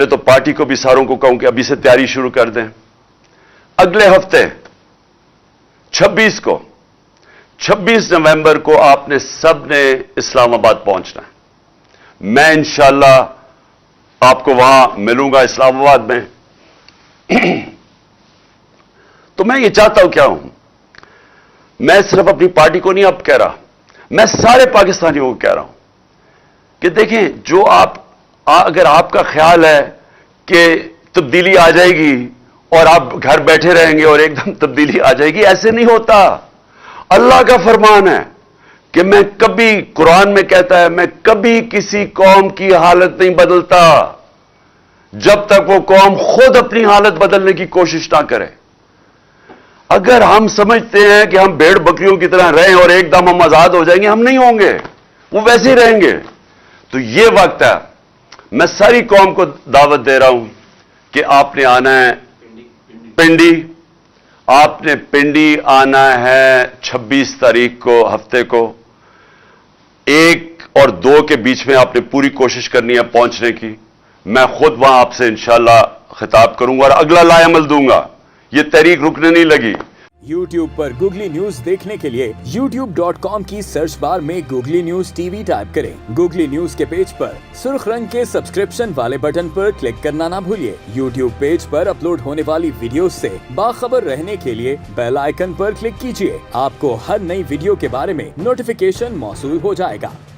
میں تو پارٹی کو بھی ساروں کو کہوں کہ ابھی سے تیاری شروع کر دیں. اگلے ہفتے 26 نومبر کو آپ نے سب نے اسلام آباد پہنچنا ہے. میں انشاءاللہ آپ کو وہاں ملوں گا اسلام آباد میں. تو میں یہ چاہتا ہوں کیا ہوں، میں صرف اپنی پارٹی کو نہیں اب کہہ رہا، میں سارے پاکستانیوں کو کہہ رہا ہوں کہ دیکھیں، جو اگر آپ کا خیال ہے کہ تبدیلی آ جائے گی اور آپ گھر بیٹھے رہیں گے اور ایک دم تبدیلی آ جائے گی، ایسے نہیں ہوتا. اللہ کا فرمان ہے کہ میں کبھی، قرآن میں کہتا ہے، میں کبھی کسی قوم کی حالت نہیں بدلتا جب تک وہ قوم خود اپنی حالت بدلنے کی کوشش نہ کرے. اگر ہم سمجھتے ہیں کہ ہم بھیڑ بکریوں کی طرح رہیں اور ایک دم ہم آزاد ہو جائیں گے، ہم نہیں ہوں گے، وہ ویسے ہی رہیں گے. تو یہ وقت ہے، میں ساری قوم کو دعوت دے رہا ہوں کہ آپ نے آنا ہے پنڈی. آپ نے پنڈی آنا ہے 26 تاریخ کو، ہفتے کو. 1 اور 2 کے بیچ میں آپ نے پوری کوشش کرنی ہے پہنچنے کی. میں خود وہاں آپ سے انشاءاللہ خطاب کروں گا اور اگلا لائے عمل دوں گا. یہ تحریک رکنے نہیں لگی. YouTube پر گوگلی نیوز دیکھنے کے لیے youtube.com کی سرچ بار میں googly news T V type کریں. گوگلی نیوز کے پیج پر سرخ رنگ کے سبسکرپشن والے بٹن پر کلک کرنا نہ بھولیے. YouTube پیج پر اپلوڈ ہونے والی ویڈیوز سے باخبر رہنے کے لیے بیل آئیکن پر کلک کیجیے. آپ کو ہر نئی ویڈیو کے بارے میں نوٹیفیکیشن موصول ہو جائے گا.